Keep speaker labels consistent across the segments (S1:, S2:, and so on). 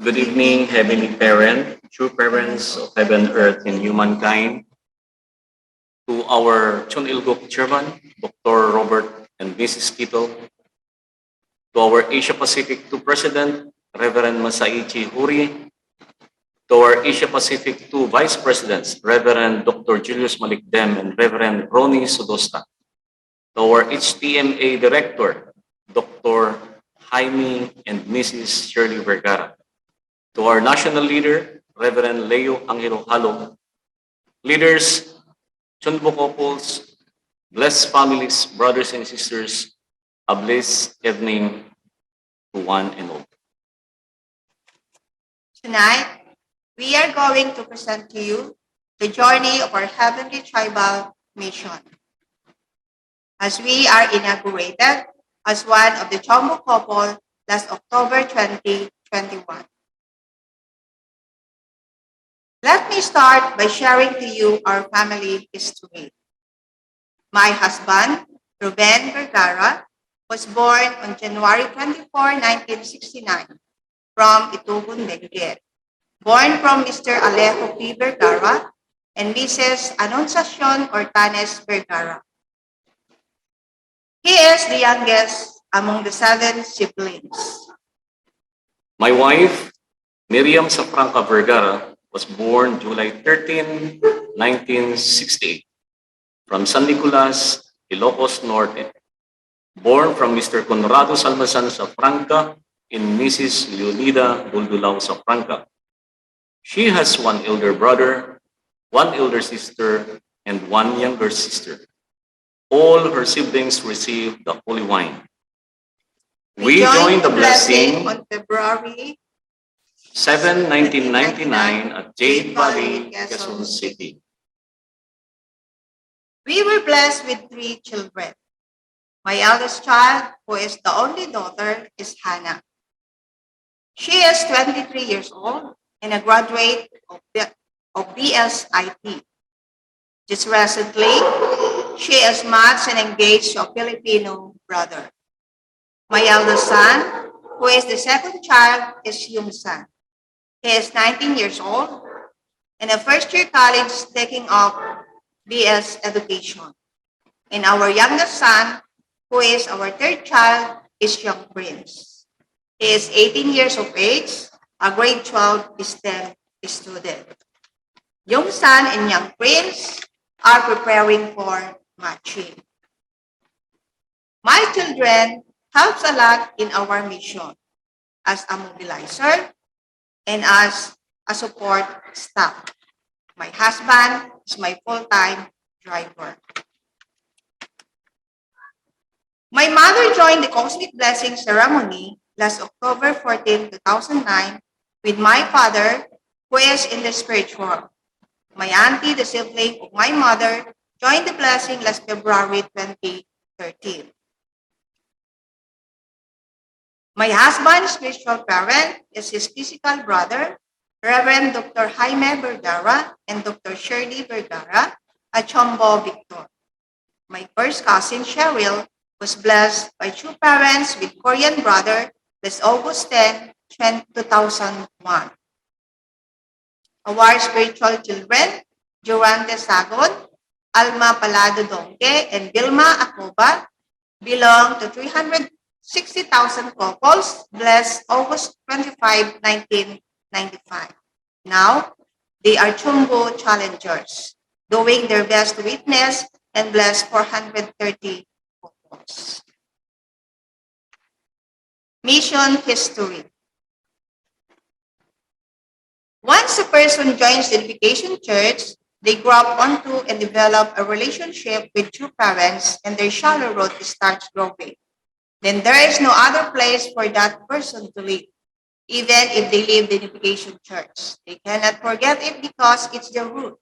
S1: Good evening, Heavenly Parent, true parents of heaven, earth, and humankind. To our CheonBo Chairman, Dr. Robert and Mrs. Tito. To our Asia Pacific 2 President, Reverend Masaichi Huri. To our Asia Pacific 2 Vice Presidents, Reverend Dr. Julius Malikdem and Reverend Ronnie Sudosta. To our HTMA Director, Dr. Jaime and Mrs. Shirley Vergara. To our national leader, Reverend Leo Angelo Halo, leaders, CheonBo couples, blessed families, brothers and sisters, a blessed evening to one and all.
S2: Tonight, we are going to present to you the journey of our Heavenly Tribal Mission. As we are inaugurated as one of the CheonBo couple last October 2021. Let me start by sharing to you our family history. My husband, Ruben Vergara, was born on January 24, 1969 from Itugon, Benguet. Born from Mr. Alejo P. Vergara and Mrs. Anunciacion Ortanes Vergara. He is the youngest among the 7 siblings.
S1: My wife, Miriam Safranca Vergara, was born July 13, 1968, from San Nicolas, Ilocos Norte. Born from Mr. Conrado Salmasan Safranca and Mrs. Leonida Buldulao Safranca. She has 1 elder brother, 1 elder sister, and 1 younger sister. All her siblings received the holy wine. We joined the blessing
S2: on February
S1: 7, 1999 at Jade Valley, Quezon City.
S2: We were blessed with 3 children. My eldest child, who is the only daughter, is Hannah. She is 23 years old and a graduate of BSIT. Just recently, she is matched and engaged to a Filipino brother. My eldest son, who is the second child, is Yung-san. He is 19 years old and a first-year college taking up BS education. And our youngest son, who is our 3rd child, is Young Prince. He is 18 years of age, a grade 12 STEM student. Young son and Young Prince are preparing for matching. My children helps a lot in our mission as a mobilizer and as a support staff. My husband is my full-time driver. My mother joined the Cosmic Blessing ceremony last October 14, 2009 with my father, who is in the spiritual. My auntie, the sibling of my mother, joined the blessing last February 2013. My husband's spiritual parent is his physical brother, Reverend Dr. Jaime Vergara and Dr. Shirley Vergara at CheonBo Victor. My first cousin, Cheryl, was blessed by 2 parents with Korean brother this August 10, 2001. Our spiritual children, Durante Sagon, Alma Palado Dongke, and Vilma Acoba, belong to 360,000 couples blessed August 25, 1995. Now, they are CheonBo challengers, doing their best to witness and bless 430 couples. Mission history. Once a person joins the Unification Church, they grow up onto and develop a relationship with 2 parents and their shallow road starts growing. Then there is no other place for that person to live. Even if they leave the Unification Church, they cannot forget it because it's their root.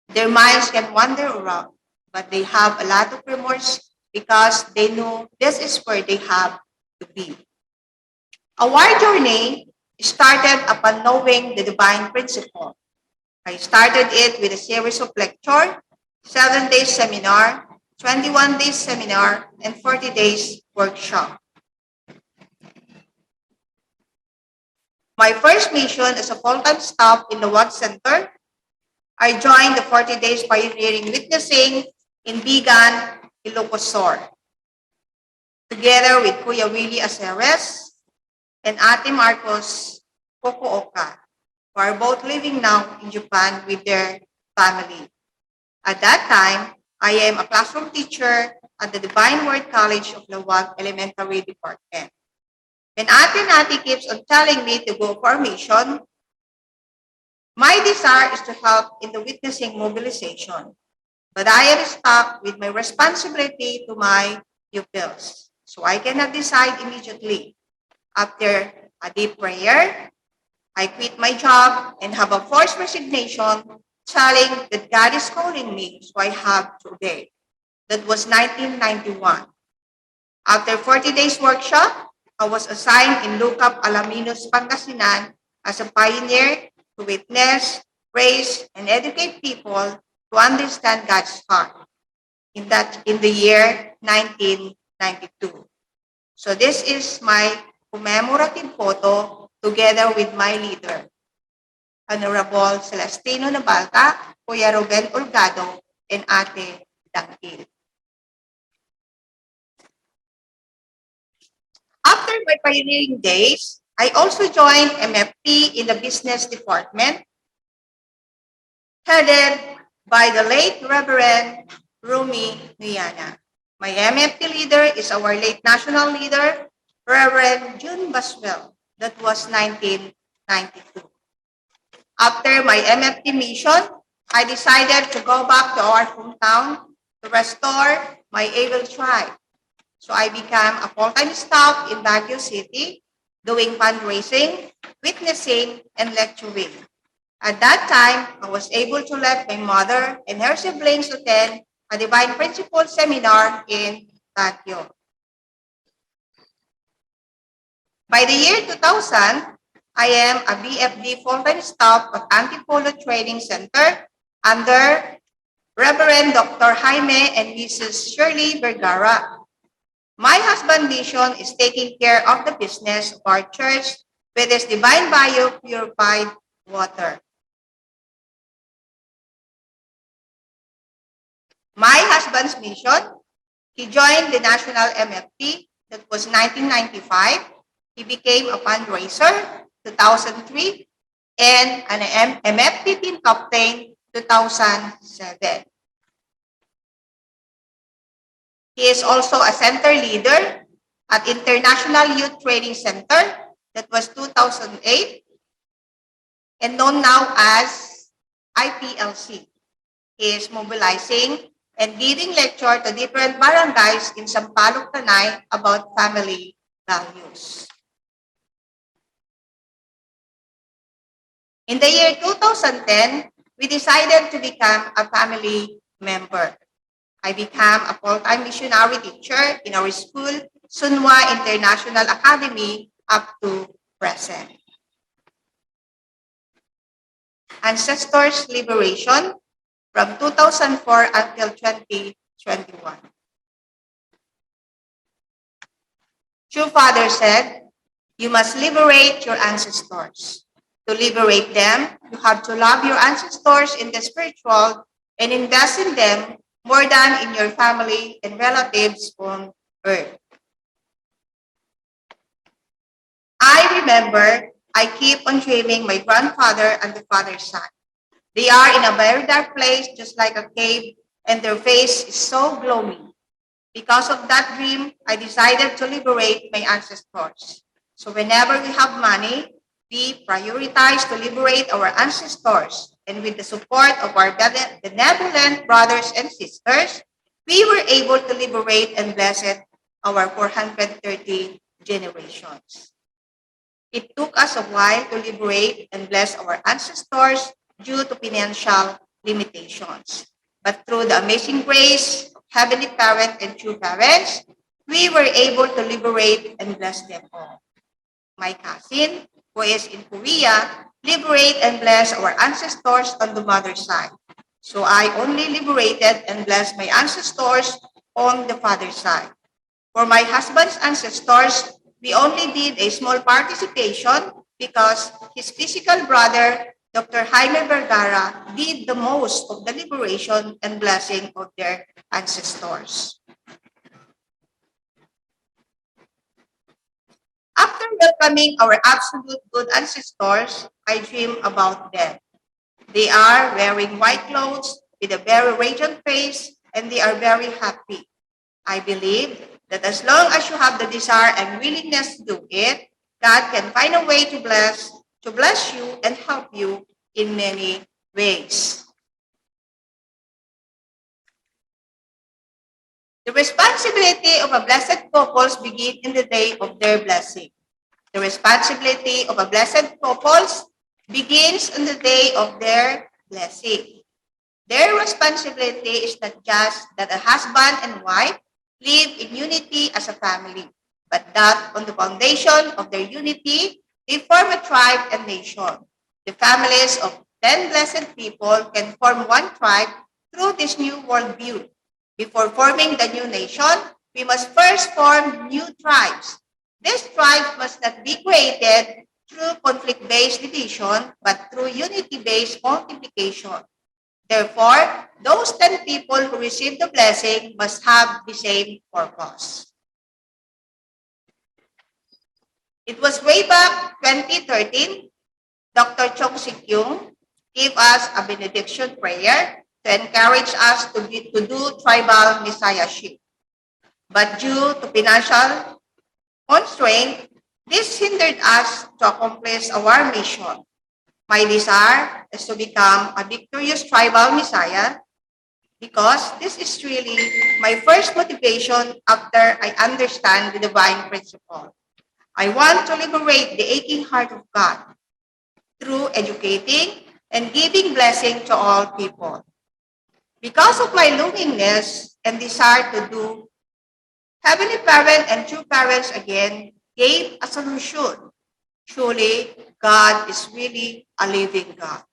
S2: Their minds can wander around, but they have a lot of remorse because they know this is where they have to be. Our journey started upon knowing the divine principle. I started it with a series of lectures, 7 days seminar, 21 days seminar, and 40 days workshop. My first mission as a full-time staff in the WAD Center, I joined the 40 Days Pioneering Witnessing in Bigan, Ilocos Sur, together with Kuya Willie Aceres and Ate Marcos Fukuoka, who are both living now in Japan with their family. At that time, I am a classroom teacher at the Divine Word College of Lawag Elementary Department. When Ate Nati keeps on telling me to go for mission, my desire is to help in the witnessing mobilization, but I am stuck with my responsibility to my pupils, so I cannot decide immediately. After a deep prayer, I quit my job and have a forced resignation, telling that God is calling me, so I have to obey. That was 1991. After 40 days workshop, I was assigned in Lucap, Alaminos, Pangasinan as a pioneer to witness, raise, and educate people to understand God's heart in the year 1992. So this is my commemorative photo together with my leader, Honorable Celestino Nabalta, Kuya Ruben Olgado, and Ate Dangkil. After my pioneering days, I also joined MFP in the business department, headed by the late Reverend Rumi Nuyana. My MFP leader is our late national leader, Reverend June Baswell. That was 1992. After my MFP mission, I decided to go back to our hometown to restore my able tribe. So I became a full-time staff in Baguio City, doing fundraising, witnessing, and lecturing. At that time, I was able to let my mother and her siblings attend a Divine Principles seminar in Baguio. By the year 2000, I am a BFD full-time staff at Antipolo Training Center under Reverend Dr. Jaime and Mrs. Shirley Vergara. My husband's mission is taking care of the business of our church with its Divine Bio purified water. My husband's mission, he joined the National MFT, that was 1995. He became a fundraiser, 2003, and an MFT team captain, 2007. He is also a center leader at International Youth Training Center, that was 2008, and known now as IPLC. He is mobilizing and giving lecture to different barangays in Sampaloc, Tanay about family values. In the year 2010, we decided to become a family member. I became a full-time missionary teacher in our school, Sunwa International Academy, up to present. Ancestors Liberation from 2004 until 2021. True Father said, you must liberate your ancestors. To liberate them, you have to love your ancestors in the spiritual and invest in them more than in your family and relatives on earth. I remember I keep on dreaming my grandfather and the father's side. They are in a very dark place, just like a cave, and their face is so gloomy. Because of that dream, I decided to liberate my ancestors. So whenever we have money, we prioritize to liberate our ancestors. And with the support of our benevolent brothers and sisters, we were able to liberate and bless it, our 430 generations. It took us a while to liberate and bless our ancestors due to financial limitations. But through the amazing grace of Heavenly Parent and True Parents, we were able to liberate and bless them all. My cousin, who is in Korea, liberate and bless our ancestors on the mother's side. So I only liberated and blessed my ancestors on the father's side. For my husband's ancestors, we only did a small participation because his physical brother, Dr. Jaime Vergara, did the most of the liberation and blessing of their ancestors. After welcoming our absolute good ancestors, I dream about them. They are wearing white clothes with a very radiant face, and they are very happy. I believe that as long as you have the desire and willingness to do it, God can find a way to bless you and help you in many ways. The responsibility of a blessed couples begin in the day of their blessing. The responsibility of a blessed couples begins on the day of their blessing. Their responsibility is not just that a husband and wife live in unity as a family, but that on the foundation of their unity, they form a tribe and nation. The families of 10 blessed people can form one tribe through this new worldview. Before forming the new nation, we must first form new tribes. These tribes must not be created through conflict-based division, but through unity-based multiplication. Therefore, those 10 people who receive the blessing must have the same purpose. It was way back 2013, Dr. Chong Sik-yung gave us a benediction prayer to encourage us to do tribal messiahship. But due to financial constraint, this hindered us to accomplish our mission. My desire is to become a victorious tribal messiah because this is really my first motivation after I understand the divine principle. I want to liberate the aching heart of God through educating and giving blessing to all people. Because of my loneliness and desire to do, Heavenly Parent and True Parents again gave a solution. Truly, God is really a living God.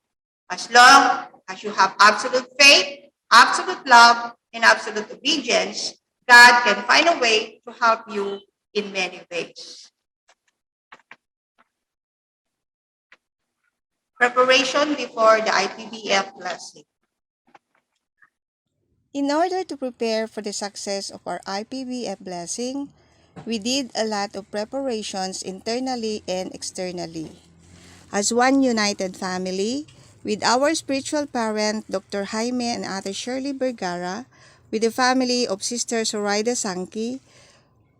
S2: As long as you have absolute faith, absolute love, and absolute obedience, God can find a way to help you in many ways. Preparation before the IPBF blessing.
S3: In order to prepare for the success of our IPBF blessing, we did a lot of preparations internally and externally. As one united family, with our spiritual parent, Dr. Jaime and Ate Shirley Vergara, with the family of Sister Zoraida Sankey,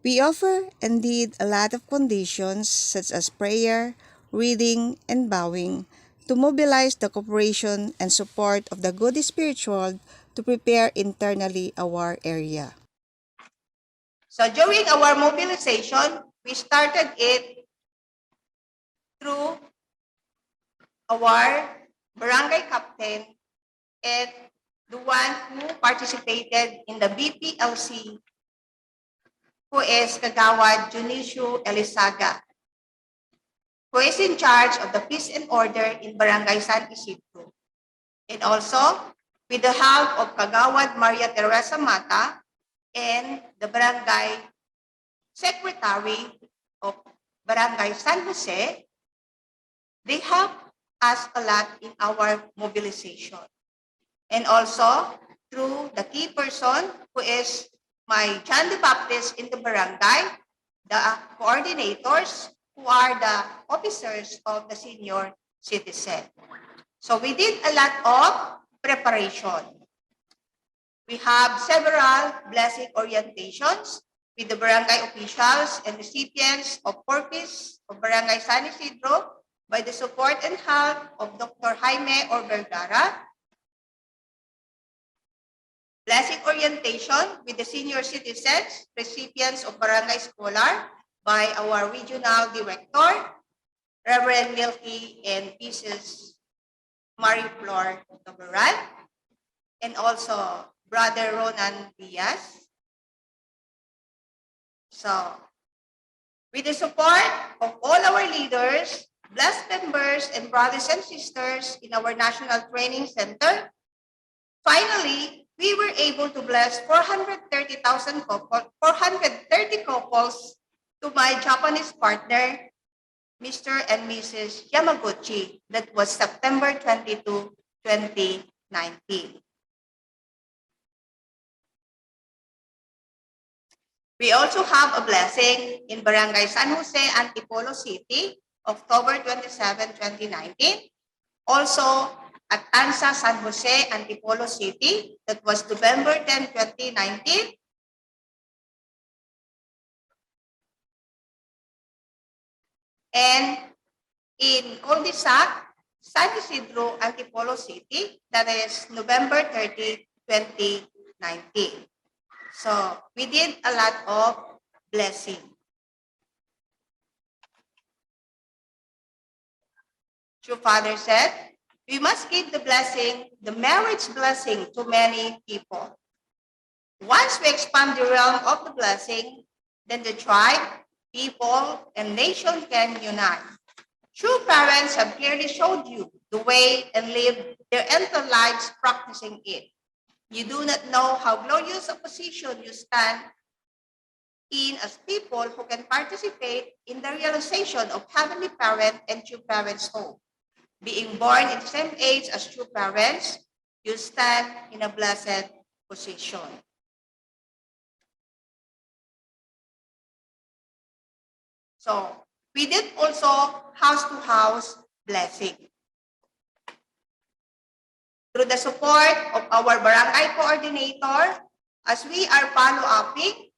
S3: we offer and did a lot of conditions such as prayer, reading, and bowing to mobilize the cooperation and support of the good spiritual to prepare internally our area.
S2: So during our mobilization, we started it through our barangay captain and the one who participated in the BPLC, who is Kagawad Junicio Elizaga, who is in charge of the peace and order in Barangay San Isidro. And also, with the help of Kagawad Maria Teresa Mata and the barangay secretary of Barangay San Jose, they help us a lot in our mobilization. And also, through the key person who is my John the Baptist in the barangay, the coordinators who are the officers of the senior citizen. So we did a lot of preparation. We have several blessing orientations with the barangay officials and recipients of purpose of Barangay San Isidro by the support and help of Dr. Jaime or Vergara. Blessing orientation with the senior citizens, recipients of Barangay Scholar by our regional director, Reverend Milky and Mrs. Marie Flor Noberan, and also Brother Ronan Diaz. So, with the support of all our leaders, blessed members, and brothers and sisters in our National Training Center, finally, we were able to bless 430,000 couples, 430 couples to my Japanese partner, Mr. and Mrs. Yamaguchi. That was September 22, 2019. We also have a blessing in Barangay San Jose, Antipolo City, October 27, 2019. Also at Tansa, San Jose, Antipolo City, that was November 10, 2019. And in Cul-de-sac, San Isidro, Antipolo City, that is November 30, 2019. So we did a lot of blessing. True Father said, we must give the blessing, the marriage blessing, to many people. Once we expand the realm of the blessing, then the tribe, people, and nation can unite. True parents have clearly showed you the way and lived their entire lives practicing it. You do not know how glorious a position you stand in as people who can participate in the realization of Heavenly Parent and True Parents' hope. Being born in the same age as true parents, you stand in a blessed position. So we did also house-to-house blessing. Through the support of our barangay coordinator, as we are follow-upping,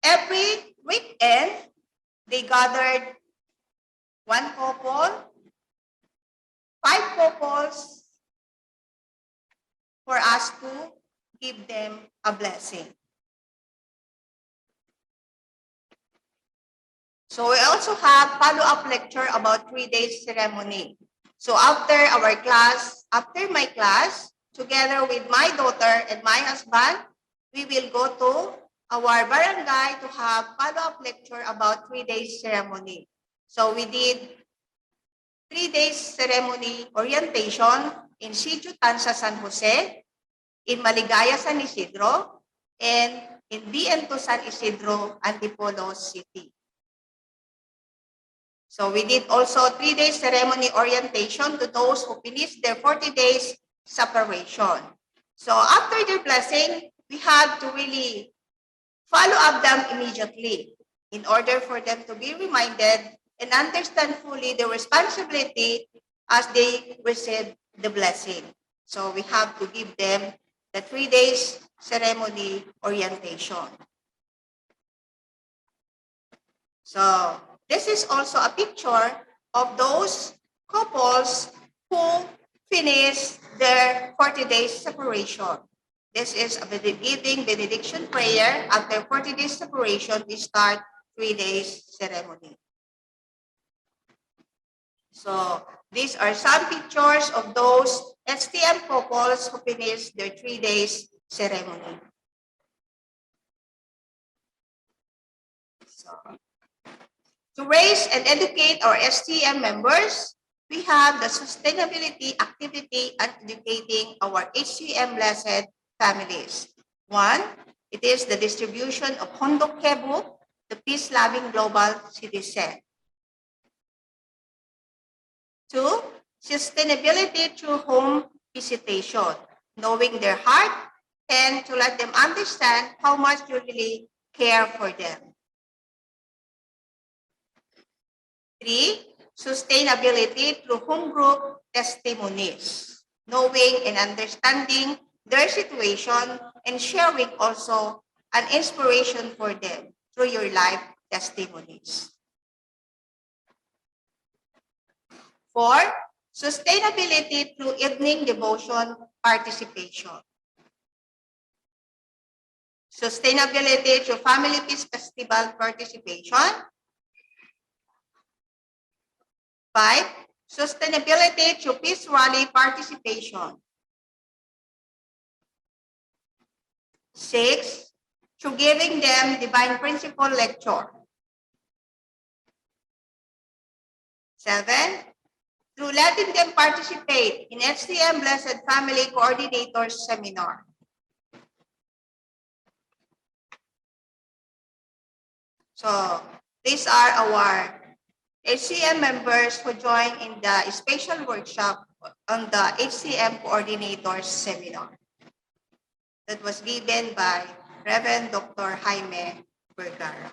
S2: every weekend, they gathered one couple, 5 couples, for us to give them a blessing. So we also have follow-up lecture about 3 days ceremony. So after my class, together with my daughter and my husband, we will go to our barangay to have follow-up lecture about 3 days ceremony. So we did 3 days ceremony orientation in Sitio Tansa, San Jose, in Maligaya, San Isidro, and in DN2 San Isidro, Antipolo City. So we did also 3 days ceremony orientation to those who finished their 40 days separation. So after their blessing, we had to really follow up them immediately in order for them to be reminded and understand fully the responsibility as they receive the blessing. So we have to give them the 3 days ceremony orientation. So this is also a picture of those couples who finished their 40 days separation. This is a giving benediction prayer. After 40 days separation, we start 3 days ceremony. So these are some pictures of those STM couples who finished their 3 days ceremony. So, to raise and educate our STM members, we have the sustainability activity and educating our HCM blessed families. 1, it is the distribution of Hondok Kebu, the peace-loving global citizen. 2, sustainability through home visitation, knowing their heart and to let them understand how much you really care for them. 3, sustainability through home group testimonies, knowing and understanding their situation and sharing also an inspiration for them through your life testimonies. 4, sustainability through evening devotion participation. Sustainability through Family Peace Festival participation. 5, sustainability through Peace Rally participation. 6, through giving them Divine Principle lecture. 7, through letting them participate in HCM Blessed Family Coordinators Seminar. So these are our HCM members who joined in the special workshop on the HCM Coordinators Seminar that was given by Reverend Dr. Jaime Vergara.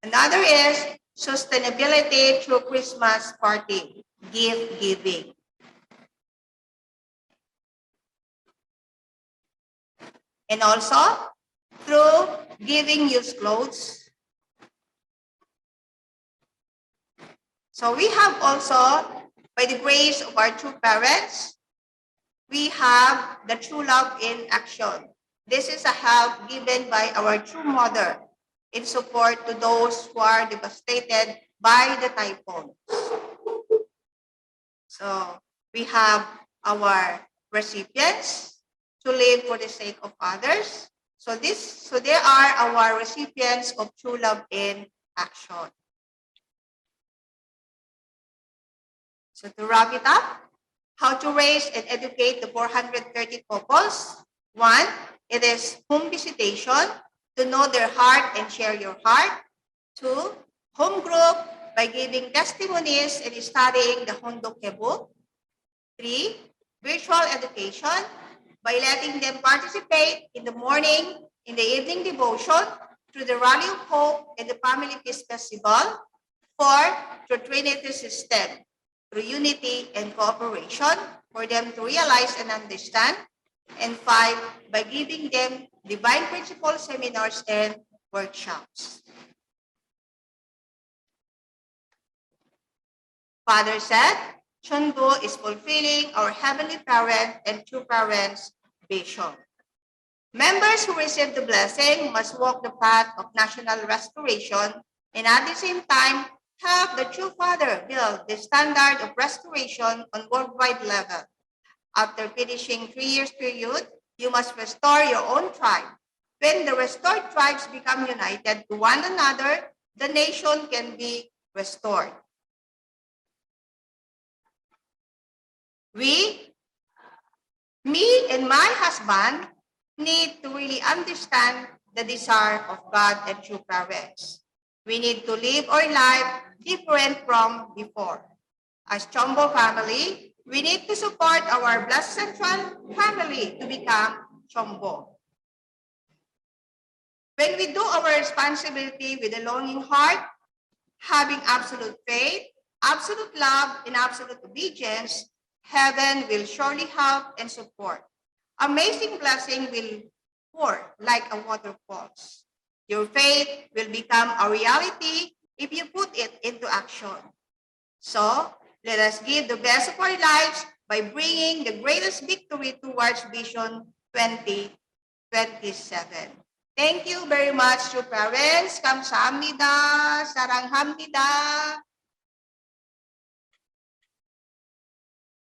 S2: Another is sustainability through Christmas party, gift giving. And also through giving used clothes. So we have also, by the grace of our true parents, we have the true love in action. This is a help given by our true mother in support to those who are devastated by the typhoons. So we have our recipients to live for the sake of others. So there are our recipients of true love in action. So to wrap it up, how to raise and educate the 430 couples. 1, it is home visitation, to know their heart and share your heart. 2, home group, by giving testimonies and studying the Hondoke book. 3, virtual education, by letting them participate in the morning, in the evening devotion, through the Rally of Hope and the Family Peace Festival. 4, through Trinity system, through unity and cooperation, for them to realize and understand. And 5, by giving them divine principle seminars and workshops. Father said, CheonBo is fulfilling our Heavenly Parent and True Parents' vision. Members who receive the blessing must walk the path of national restoration and at the same time help the True Father build the standard of restoration on worldwide level. After finishing 3 years period, you must restore your own tribe. When the restored tribes become united to one another, the nation can be restored. Me and my husband need to really understand the desire of God and true parents. We need to live our life different from before. As CheonBo family, we need to support our Blessed Central family to become CheonBo. When we do our responsibility with a longing heart, having absolute faith, absolute love, and absolute obedience, heaven will surely help and support. Amazing blessing will pour like a waterfalls. Your faith will become a reality if you put it into action. So, let us give the best of our lives by bringing the greatest victory towards Vision 2027. Thank you very much to parents. Kamsahamnida, saranghamnida.